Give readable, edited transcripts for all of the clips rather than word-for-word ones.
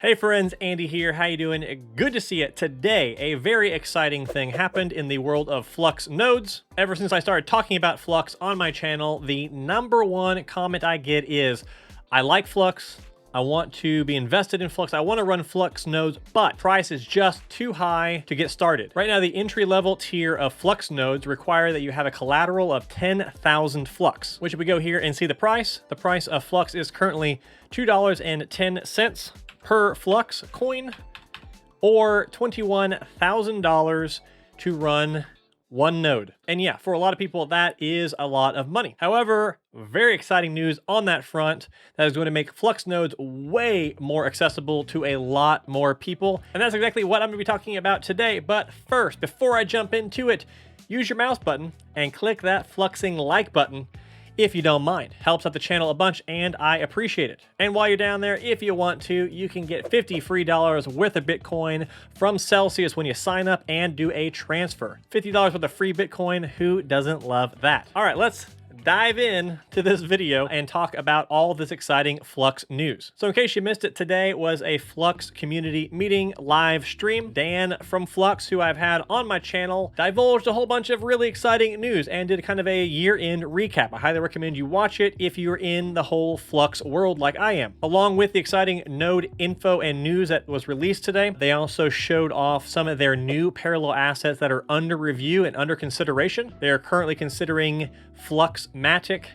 Hey friends, Andy here. How you doing? Good to see you. Today, a very exciting thing happened in the world of Flux nodes. Ever since I started talking about Flux on my channel, the #1 comment I get is, I like Flux, I want to be invested in Flux, I want to run Flux nodes, but price is just too high to get started. Right now, the entry-level tier of Flux nodes require that you have a collateral of 10,000 Flux, which if we go here and see the price of Flux is currently $2.10 per Flux coin, or $21,000 to run one node. And yeah, for a lot of people, that is a lot of money. However, very exciting news on that front that is going to make Flux nodes way more accessible to a lot more people. And that's exactly what I'm going to be talking about today. But first, before I jump into it, use your mouse button and click that Fluxing like button if you don't mind. Helps out the channel a bunch and I appreciate it. And while you're down there, if you want to, you can get $50 free worth of Bitcoin from Celsius when you sign up and do a transfer. $50 worth of free Bitcoin, who doesn't love that? All right, let's dive in to this video and talk about all this exciting Flux news. So in case you missed it, today was a Flux community meeting live stream. Dan from Flux, who I've had on my channel, divulged a whole bunch of really exciting news and did kind of a year-end recap. I highly recommend you watch it if you're in the whole Flux world like I am. Along with the exciting node info and news that was released today, they also showed off some of their new parallel assets that are under review and under consideration. They are currently considering Flux Matic,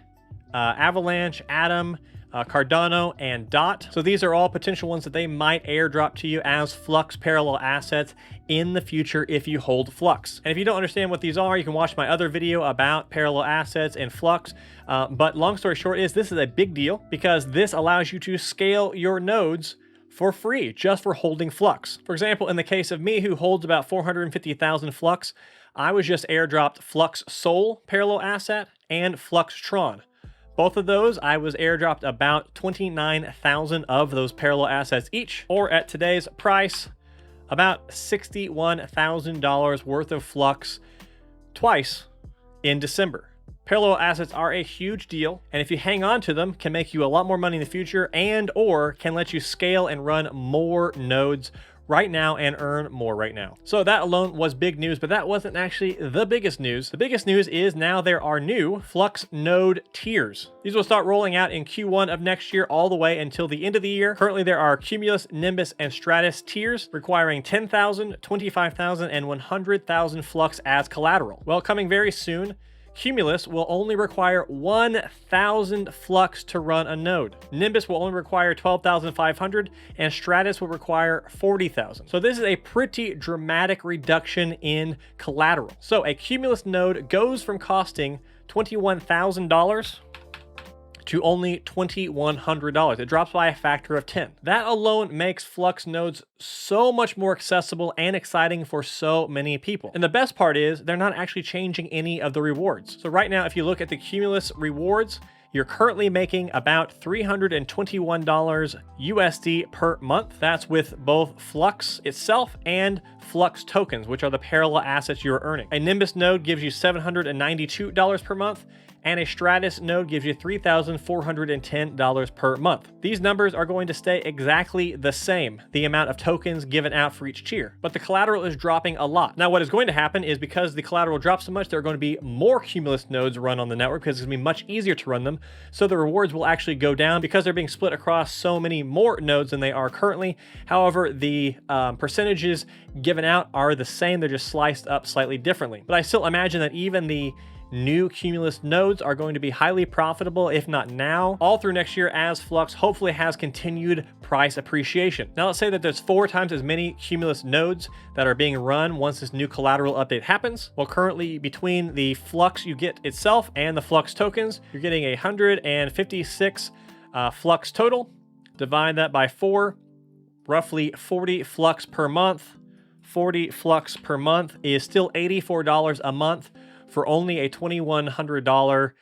Avalanche, Atom, Cardano, and Dot. So these are all potential ones that they might airdrop to you as Flux parallel assets in the future if you hold Flux. And if you don't understand what these are, you can watch my other video about parallel assets and Flux. But long story short is this is a big deal because this allows you to scale your nodes for free just for holding Flux. For example, in the case of me, who holds about 450,000 Flux, I was just airdropped Flux Sol parallel asset and Flux Tron. Both of those, I was airdropped about 29,000 of those parallel assets each, or at today's price, about $61,000 worth of Flux twice in December. Parallel assets are a huge deal, and if you hang on to them, can make you a lot more money in the future and or can let you scale and run more nodes right now and earn more right now. So that alone was big news, but that wasn't actually the biggest news. The biggest news is now there are new Flux node tiers. These will start rolling out in Q1 of next year all the way until the end of the year. Currently there are Cumulus, Nimbus, and Stratus tiers requiring 10,000, 25,000, and 100,000 Flux as collateral. Well, coming very soon, Cumulus will only require 1,000 Flux to run a node. Nimbus will only require 12,500, and Stratus will require 40,000. So this is a pretty dramatic reduction in collateral. So a Cumulus node goes from costing $21,000 to only $2,100. It drops by a factor of 10. That alone makes Flux nodes so much more accessible and exciting for so many people. And the best part is they're not actually changing any of the rewards. So right now, if you look at the Cumulus rewards, you're currently making about $321 USD per month. That's with both Flux itself and Flux tokens, which are the parallel assets you're earning. A Nimbus node gives you $792 per month, and a Stratus node gives you $3,410 per month. These numbers are going to stay exactly the same, the amount of tokens given out for each tier, but the collateral is dropping a lot. Now, what is going to happen is because the collateral drops so much, there are going to be more Cumulus nodes run on the network because it's going to be much easier to run them, so the rewards will actually go down because they're being split across so many more nodes than they are currently. However, the percentages given out are the same, they're just sliced up slightly differently. But I still imagine that even the new Cumulus nodes are going to be highly profitable, if not now, all through next year as Flux hopefully has continued price appreciation. Now let's say that there's 4 times as many Cumulus nodes that are being run once this new collateral update happens. Well, currently between the Flux you get itself and the Flux tokens, you're getting 156 Flux total. Divide that by 4, roughly 40 Flux per month. 40 Flux per month is still $84 a month for only a $2,100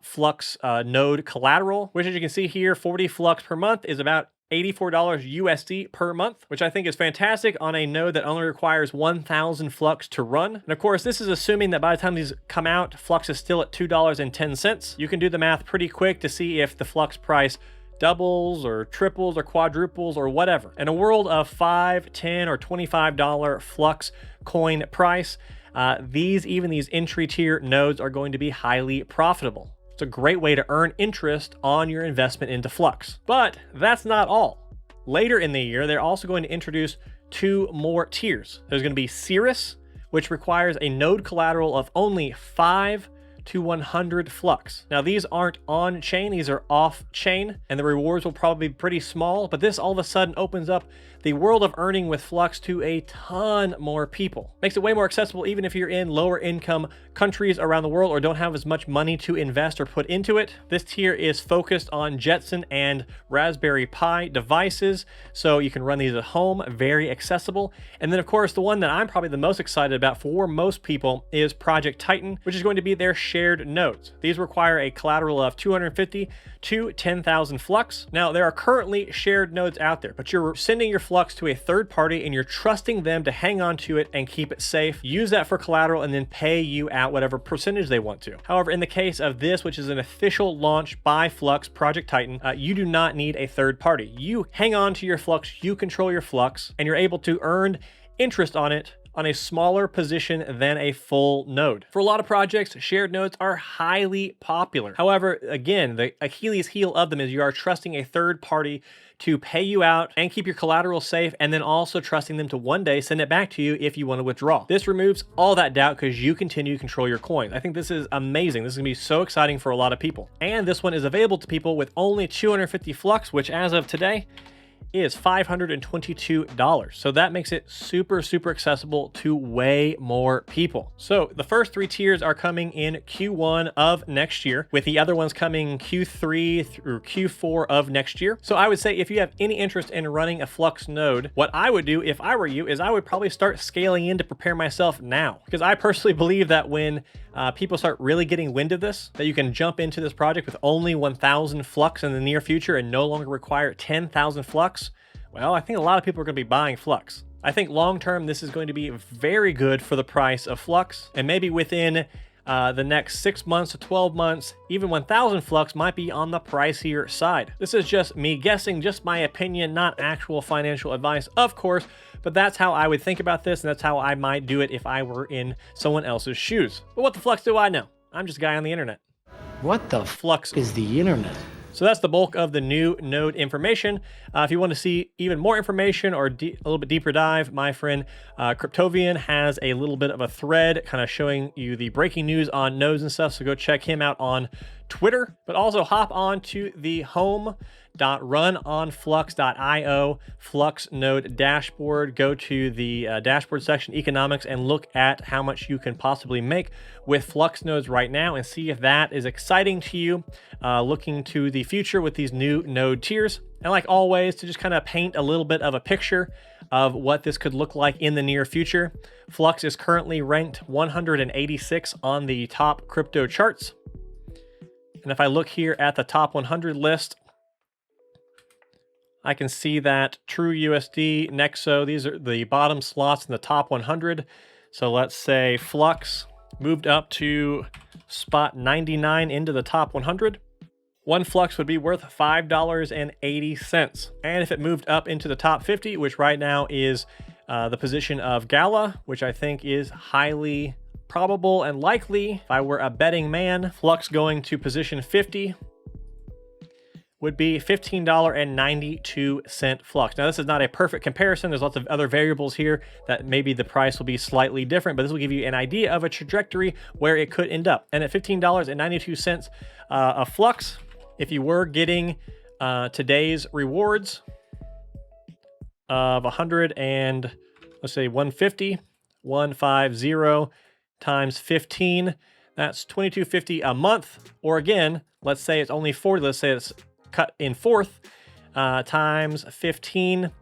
Flux node collateral, which as you can see here, 40 Flux per month is about $84 USD per month, which I think is fantastic on a node that only requires 1,000 Flux to run. And of course, this is assuming that by the time these come out, Flux is still at $2.10. You can do the math pretty quick to see if the Flux price doubles or triples or quadruples or whatever. In a world of $5, $10, or $25 Flux coin price, even these entry tier nodes are going to be highly profitable. It's a great way to earn interest on your investment into Flux. But that's not all. Later in the year, they're also going to introduce 2 more tiers. There's going to be Cirrus, which requires a node collateral of only 5 to 100 Flux. Now, these aren't on-chain, these are off-chain, and the rewards will probably be pretty small, but this all of a sudden opens up the world of earning with Flux to a ton more people. Makes it way more accessible even if you're in lower income countries around the world or don't have as much money to invest or put into it. This tier is focused on Jetson and Raspberry Pi devices, so you can run these at home, very accessible. And then of course, the one that I'm probably the most excited about for most people is Project Titan, which is going to be their shared nodes. These require a collateral of 250 to 10,000 Flux. Now, there are currently shared nodes out there, but you're sending your Flux to a third party and you're trusting them to hang on to it and keep it safe, use that for collateral, and then pay you out whatever percentage they want to. However, in the case of this, which is an official launch by Flux, Project Titan, you do not need a third party. You hang on to your Flux, you control your Flux, and you're able to earn interest on it on a smaller position than a full node. For a lot of projects, shared nodes are highly popular. However, again, the Achilles heel of them is you are trusting a third party to pay you out and keep your collateral safe, and then also trusting them to one day send it back to you if you want to withdraw. This removes all that doubt because you continue to control your coins. I think this is amazing. This is gonna be so exciting for a lot of people. And this one is available to people with only 250 Flux, which as of today, is $522. So that makes it super, super accessible to way more people. So the first 3 tiers are coming in Q1 of next year, with the other ones coming Q3 through Q4 of next year. So I would say if you have any interest in running a Flux node, what I would do if I were you is I would probably start scaling in to prepare myself now. Because I personally believe that when people start really getting wind of this, that you can jump into this project with only 1,000 Flux in the near future and no longer require 10,000 Flux, well, I think a lot of people are going to be buying Flux. I think long-term, this is going to be very good for the price of Flux, and maybe within the next 6 months to 12 months, even 1,000 Flux might be on the pricier side. This is just me guessing, just my opinion, not actual financial advice, of course, but that's how I would think about this, and that's how I might do it if I were in someone else's shoes. But what the Flux do I know? I'm just a guy on the internet. What the Flux is the internet? So that's the bulk of the new node information. If you want to see even more information or a little bit deeper dive, my friend Cryptovian has a little bit of a thread kind of showing you the breaking news on nodes and stuff. So go check him out on Twitter, but also hop on to the home.runonflux.io Flux node dashboard. Go to the dashboard section, economics, and look at how much you can possibly make with Flux nodes right now and see if that is exciting to you, looking to the future with these new node tiers. And like always, to just kind of paint a little bit of a picture of what this could look like in the near future, Flux is currently ranked 186 on the top crypto charts. And if I look here at the top 100 list, I can see that TrueUSD, Nexo, these are the bottom slots in the top 100. So let's say Flux moved up to spot 99 into the top 100. One Flux would be worth $5.80. And if it moved up into the top 50, which right now is the position of Gala, which I think is highly probable and likely, if I were a betting man, Flux going to position 50 would be $15.92 Flux. Now, this is not a perfect comparison. There's lots of other variables here that maybe the price will be slightly different, but this will give you an idea of a trajectory where it could end up. And at $15.92 a Flux, if you were getting today's rewards of 100 and let's say 150 times 15, that's $22.50 a month. Or again, let's say it's only 40, let's say it's cut in fourth, times 15,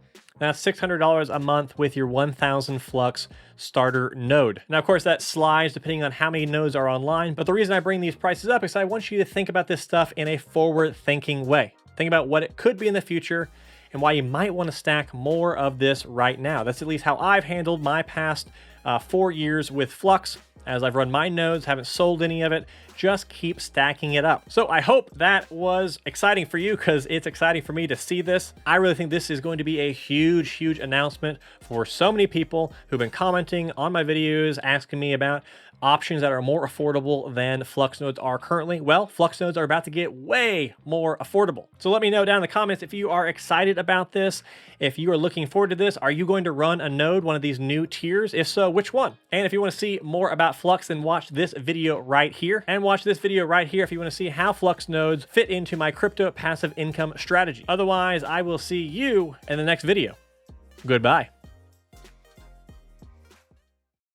that's $600 a month with your 1,000 Flux starter node. Now, of course, that slides depending on how many nodes are online, but the reason I bring these prices up is I want you to think about this stuff in a forward-thinking way. Think about what it could be in the future and why you might want to stack more of this right now. That's at least how I've handled my past 4 years with Flux. as I've run my nodes, haven't sold any of it, just keep stacking it up. So I hope that was exciting for you, because it's exciting for me to see this. I really think this is going to be a huge, huge announcement for so many people who've been commenting on my videos, asking me about options that are more affordable than Flux nodes are currently. Well, Flux nodes are about to get way more affordable. So let me know down in the comments if you are excited about this, if you are looking forward to this. Are you going to run a node, one of these new tiers? If so, which one? And if you want to see more about Flux, then watch this video right here, and watch this video right here if you want to see how Flux nodes fit into my crypto passive income strategy. Otherwise, I will see you in the next video. Goodbye.